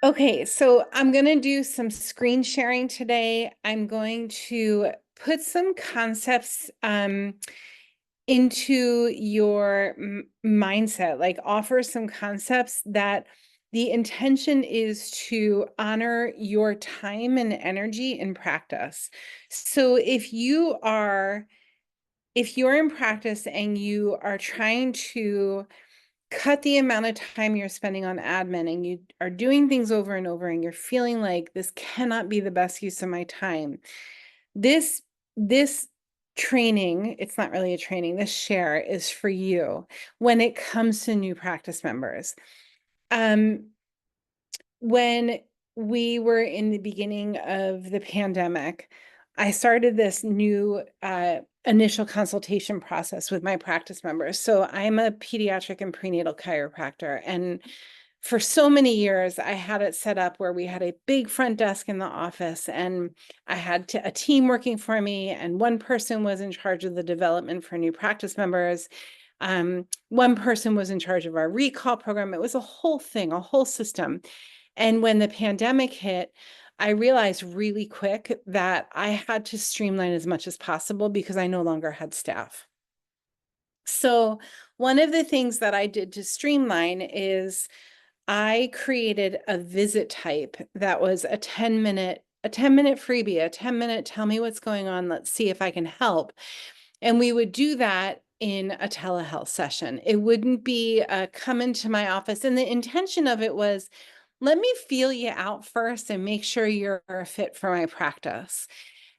Okay, so I'm going to do some screen sharing today. I'm going to put some concepts into your mindset, like offer some concepts that the intention is to honor your time and energy in practice. So if you're in practice and you are trying to cut the amount of time you're spending on admin and you are doing things over and over and you're feeling like this cannot be the best use of my time, this training, it's not really a training, this share is for you when it comes to new practice members. When we were in the beginning of the pandemic, I started this new initial consultation process with my practice members. So I'm a pediatric and prenatal chiropractor. And for so many years, I had it set up where we had a big front desk in the office and I had a team working for me. And one person was in charge of the development for new practice members. One person was in charge of our recall program. It was a whole thing, a whole system. And when the pandemic hit, I realized really quick that I had to streamline as much as possible because I no longer had staff. So one of the things that I did to streamline is I created a visit type that was a 10-minute freebie, a 10-minute tell me what's going on, let's see if I can help. And we would do that in a telehealth session. It wouldn't be come into my office. And the intention of it was, let me feel you out first and make sure you're a fit for my practice.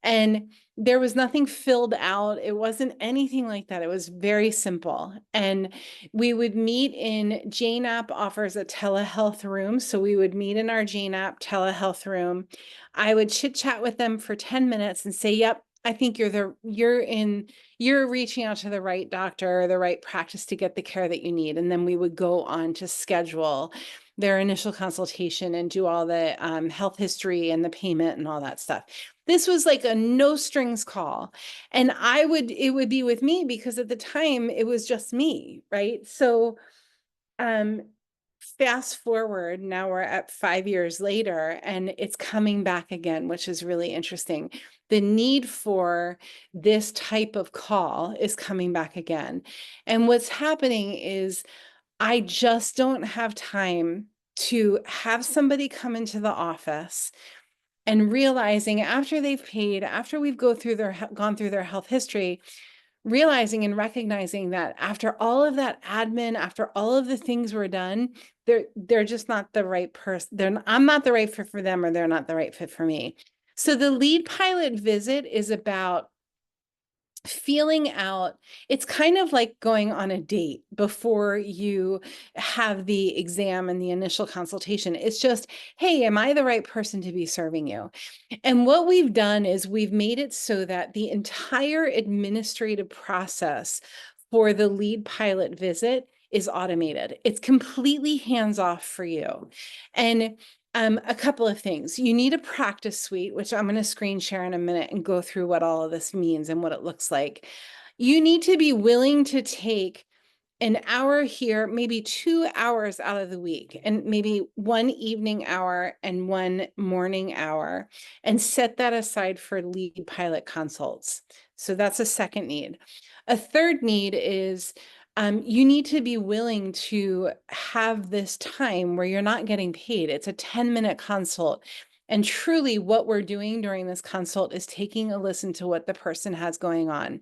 And there was nothing filled out. It wasn't anything like that. It was very simple. And we would meet in Jane App offers a telehealth room. So we would meet in our Jane App telehealth room. I would chit chat with them for 10 minutes and say, yep, I think you're reaching out to the right doctor or the right practice to get the care that you need. And then we would go on to schedule their initial consultation and do all the health history and the payment and all that stuff. This was like a no strings call. And it would be with me because at the time it was just me, right? So fast forward, now we're at 5 years later and it's coming back again, which is really interesting. The need for this type of call is coming back again. And what's happening is I just don't have time to have somebody come into the office and realizing after they've paid, after we've gone through their health history, realizing and recognizing that after all of that admin, after all of the things were done, they're just not the right person. I'm not the right fit for them, or they're not the right fit for me. So the lead pilot visit is about feeling out. It's kind of like going on a date before you have the exam and the initial consultation. It's just, hey, am I the right person to be serving you? And what we've done is we've made it so that the entire administrative process for the lead pilot visit is automated. It's completely hands-off for you. And a couple of things. You need a practice suite, which I'm going to screen share in a minute and go through what all of this means and what it looks like. You need to be willing to take an hour here, maybe 2 hours out of the week, and maybe one evening hour and one morning hour, and set that aside for lead pilot consults. So that's a second need. A third need is you need to be willing to have this time where you're not getting paid. It's a 10-minute consult. And truly what we're doing during this consult is taking a listen to what the person has going on.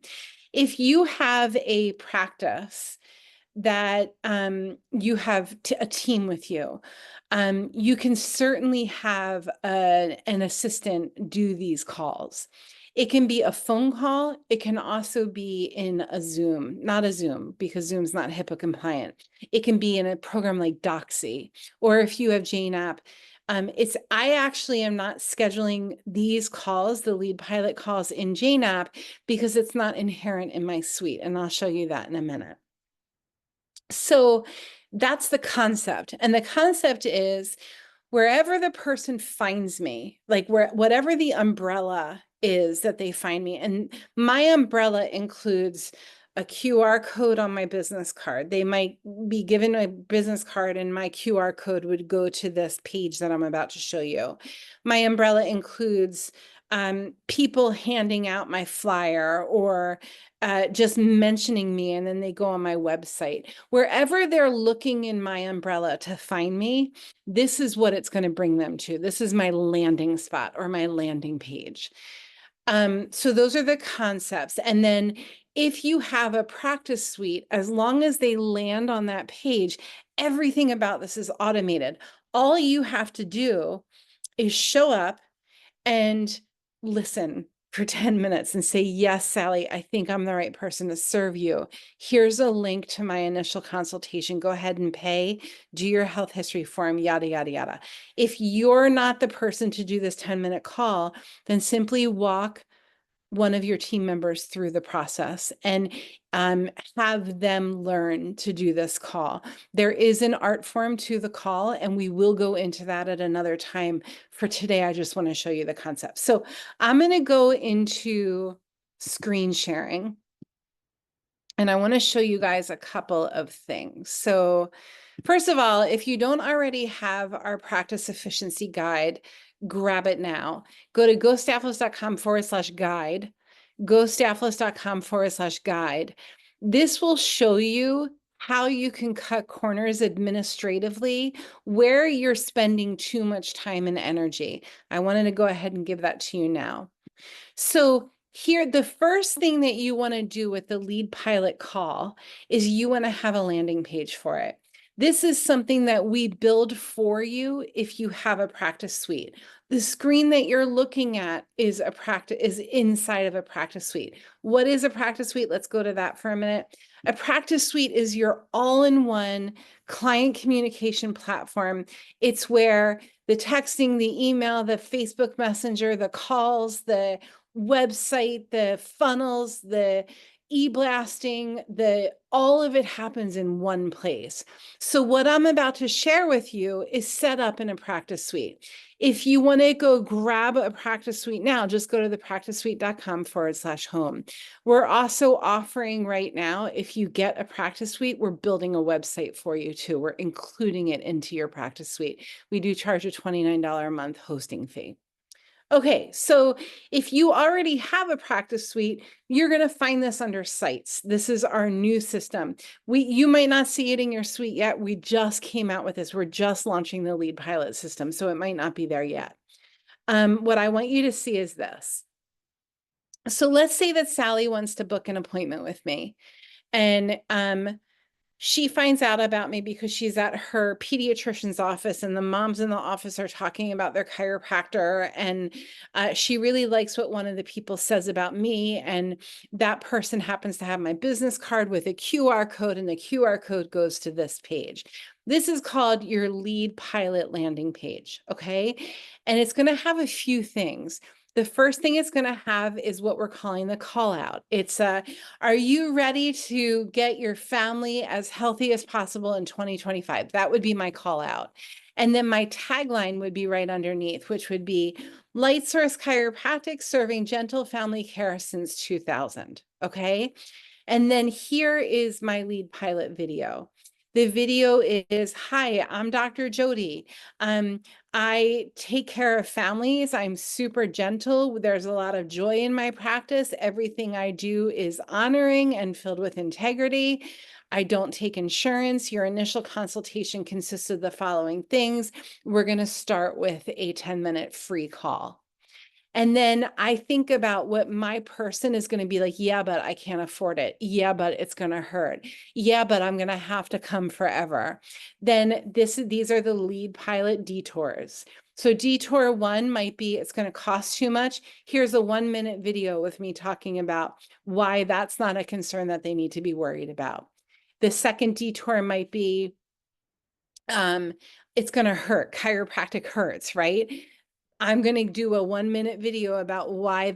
If you have a practice that you have a team with you, you can certainly have an assistant do these calls. It can be a phone call. It can also be in a Zoom, not a Zoom because Zoom's not HIPAA compliant. It can be in a program like Doxy, or if you have Jane App. I actually am not scheduling these calls, the lead pilot calls in Jane App, because it's not inherent in my suite. And I'll show you that in a minute. So that's the concept. And the concept is wherever the person finds me, like whatever the umbrella is that they find me. And my umbrella includes a QR code on my business card. They might be given a business card and my QR code would go to this page that I'm about to show you. My umbrella includes people handing out my flyer or just mentioning me, and then they go on my website. Wherever they're looking in my umbrella to find me, this is what it's going to bring them to. This is my landing spot or my landing page. So those are the concepts. And then if you have a practice suite, as long as they land on that page, everything about this is automated. All you have to do is show up and listen for 10 minutes and say, yes, Sally, I think I'm the right person to serve you. Here's a link to my initial consultation. Go ahead and pay, do your health history form, yada, yada, yada. If you're not the person to do this 10-minute call, then simply walk one of your team members through the process and have them learn to do this call. There is an art form to the call, and we will go into that at another time. For today, I just want to show you the concept. So I'm going to go into screen sharing, and I want to show you guys a couple of things. So first of all, if you don't already have our practice efficiency guide, grab it now. Go to gostaffless.com/guide, gostaffless.com/guide. This will show you how you can cut corners administratively where you're spending too much time and energy. I wanted to go ahead and give that to you now. So here, the first thing that you want to do with the LeadPilot call is you want to have a landing page for it. This is something that we build for you if you have a practice suite. The screen that you're looking at is inside of a practice suite. What is a practice suite? Let's go to that for a minute. A practice suite is your all-in-one client communication platform. It's where the texting, the email, the Facebook Messenger, the calls, the website, the funnels, the e-blasting, all of it happens in one place. So what I'm about to share with you is set up in a practice suite. If you want to go grab a practice suite now, just go to thepracticesuite.com/home. We're also offering right now, if you get a practice suite, we're building a website for you too. We're including it into your practice suite. We do charge a $29 a month hosting fee. Okay, so if you already have a practice suite, you're going to find this under sites. This is our new system. You might not see it in your suite yet. We just came out with this. We're just launching the LeadPilot system, so it might not be there yet. What I want you to see is this. So let's say that Sally wants to book an appointment with me, and she finds out about me because she's at her pediatrician's office and the moms in the office are talking about their chiropractor, and she really likes what one of the people says about me, and that person happens to have my business card with a QR code, and the QR code goes to this page. This is called your LeadPilot landing page, okay? And it's going to have a few things. The first thing it's going to have is what we're calling the call out. It's are you ready to get your family as healthy as possible in 2025? That would be my call out. And then my tagline would be right underneath, which would be Light Source Chiropractic serving gentle family care since 2000. Okay. And then here is my LeadPilot video. The video is, hi, I'm Dr. Jody. I take care of families. I'm super gentle. There's a lot of joy in my practice. Everything I do is honoring and filled with integrity. I don't take insurance. Your initial consultation consists of the following things. We're going to start with a 10-minute free call. And then I think about what my person is going to be like. Yeah, but I can't afford it. Yeah, but it's going to hurt. Yeah, but I'm going to have to come forever. Then these are the LeadPilot detours. So detour 1 might be, it's going to cost too much. Here's a 1-minute video with me talking about why that's not a concern that they need to be worried about. The second detour might be, it's going to hurt. Chiropractic hurts, right? I'm going to do a 1-minute video about why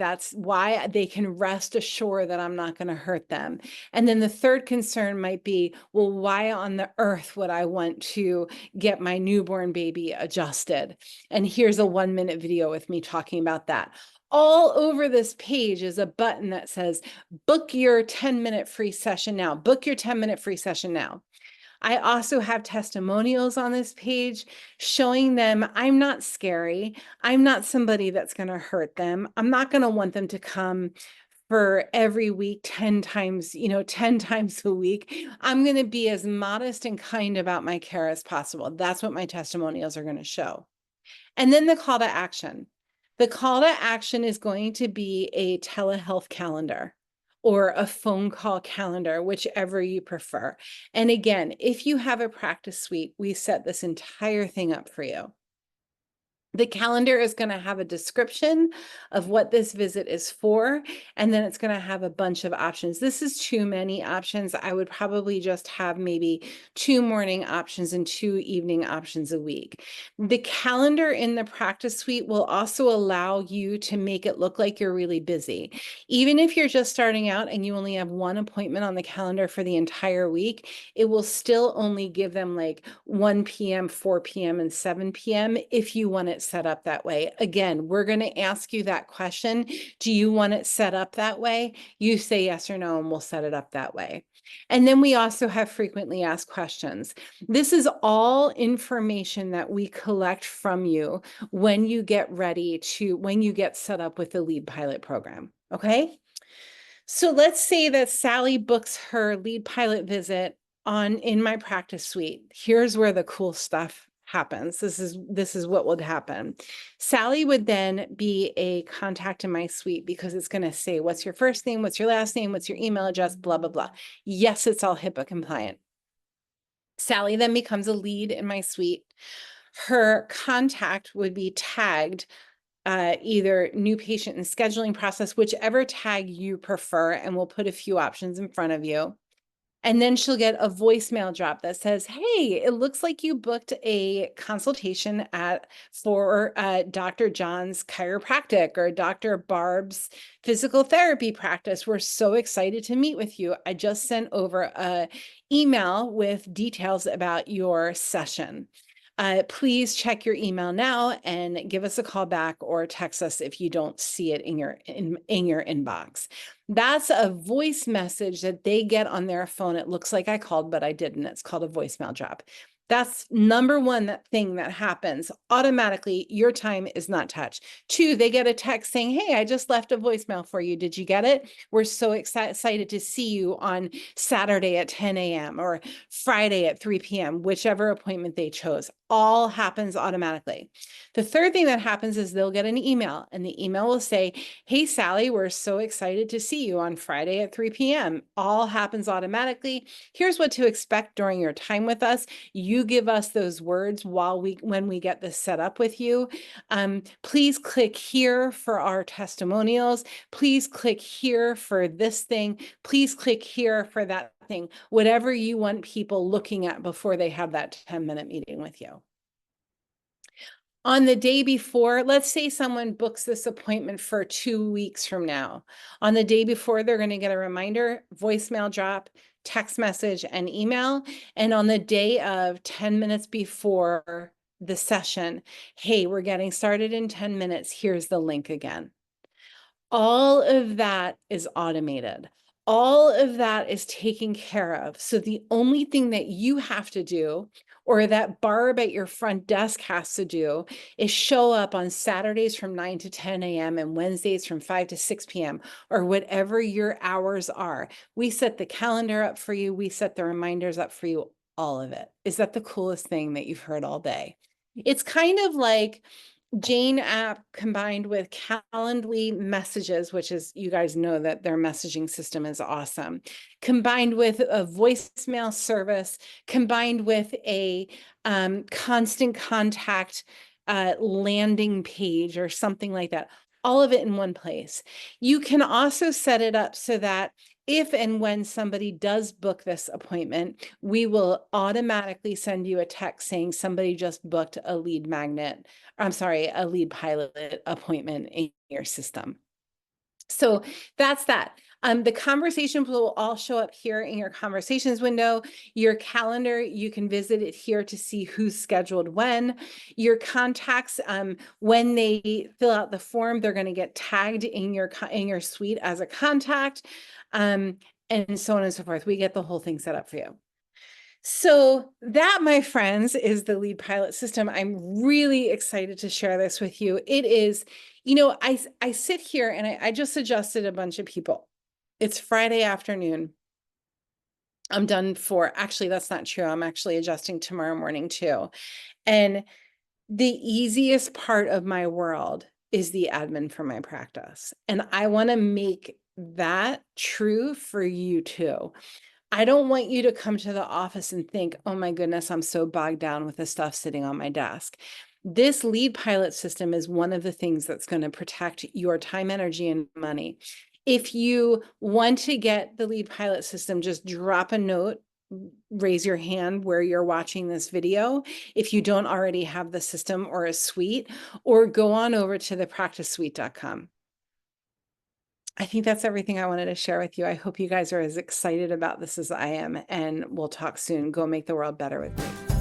they can rest assured that I'm not going to hurt them. And then the third concern might be, well, why on the earth would I want to get my newborn baby adjusted? And here's a 1-minute video with me talking about that. All over this page is a button that says, book your 10-minute free session now. Book your 10-minute free session now. I also have testimonials on this page showing them I'm not scary. I'm not somebody that's going to hurt them. I'm not going to want them to come for every week 10 times, 10 times a week. I'm going to be as modest and kind about my care as possible. That's what my testimonials are going to show. And then the call to action. The call to action is going to be a telehealth calendar or a phone call calendar, whichever you prefer. And again, if you have a practice suite, we set this entire thing up for you. The calendar is going to have a description of what this visit is for, and then it's going to have a bunch of options. This is too many options. I would probably just have maybe 2 morning options and 2 evening options a week. The calendar in the practice suite will also allow you to make it look like you're really busy. Even if you're just starting out and you only have 1 appointment on the calendar for the entire week, it will still only give them like 1 p.m., 4 p.m., and 7 p.m. if you want it set up that way. Again, we're going to ask you that question. Do you want it set up that way? You say yes or no, and we'll set it up that way. And then we also have frequently asked questions. This is all information that we collect from you when you get set up with the LeadPilot program. Okay. So let's say that Sally books her LeadPilot visit in my practice suite. Here's where the cool stuff happens. This is what would happen. Sally would then be a contact in my suite because it's going to say, what's your first name? What's your last name? What's your email address? Blah, blah, blah. Yes, it's all HIPAA compliant. Sally then becomes a lead in my suite. Her contact would be tagged either new patient and scheduling process, whichever tag you prefer, and we'll put a few options in front of you. And then she'll get a voicemail drop that says, hey, it looks like you booked a consultation for Dr. John's chiropractic or Dr. Barb's physical therapy practice. We're so excited to meet with you. I just sent over an email with details about your session. Please check your email now and give us a call back or text us if you don't see it in your inbox. That's a voice message that they get on their phone. It looks like I called, but I didn't. It's called a voicemail drop. That's number one thing that happens automatically. Your time is not touched. 2, they get a text saying, hey, I just left a voicemail for you. Did you get it? We're so excited to see you on Saturday at 10 a.m. or Friday at 3 p.m., whichever appointment they chose. All happens automatically. The third thing that happens is they'll get an email, and the email will say, hey, Sally, we're so excited to see you on Friday at 3 p.m. All happens automatically. Here's what to expect during your time with us. You give us those words when we get this set up with you. Please click here for our testimonials. Please click here for this thing. Please click here for that thing. Whatever you want people looking at before they have that 10-minute meeting with you. On the day before, let's say someone books this appointment for 2 weeks from now. On the day before, they're going to get a reminder, voicemail drop, text message, and email. And on the day of 10 minutes before the session, hey, we're getting started in 10 minutes. Here's the link again. All of that is automated. All of that is taken care of. So the only thing that you have to do, or that Barb at your front desk has to do, is show up on Saturdays from 9 to 10 a.m. and Wednesdays from 5 to 6 p.m. or whatever your hours are. We set the calendar up for you. We set the reminders up for you, all of it. Is that the coolest thing that you've heard all day? It's kind of like Jane app combined with Calendly messages, which is, you guys know that their messaging system is awesome, combined with a voicemail service, combined with a constant contact landing page or something like that. All of it in one place. You can also set it up so that if and when somebody does book this appointment, we will automatically send you a text saying somebody just booked a LeadPilot appointment in your system. So that's that. The conversations will all show up here in your conversations window. Your calendar, you can visit it here to see who's scheduled when. Your contacts, when they fill out the form, they're going to get tagged in your suite as a contact, and so on and so forth. We get the whole thing set up for you. So that, my friends, is the LeadPilot system. I'm really excited to share this with you. It is, I sit here and I just adjusted a bunch of people. It's Friday afternoon. I'm done actually, that's not true. I'm actually adjusting tomorrow morning too. And the easiest part of my world is the admin for my practice. And I want to make that true for you too. I don't want you to come to the office and think, oh my goodness, I'm so bogged down with the stuff sitting on my desk. This LeadPilot system is one of the things that's going to protect your time, energy, and money. If you want to get the LeadPilot system, just drop a note, raise your hand where you're watching this video if you don't already have the system or a suite, or go on over to thepracticesuite.com. I think that's everything I wanted to share with you. I hope you guys are as excited about this as I am, and we'll talk soon. Go make the world better with me.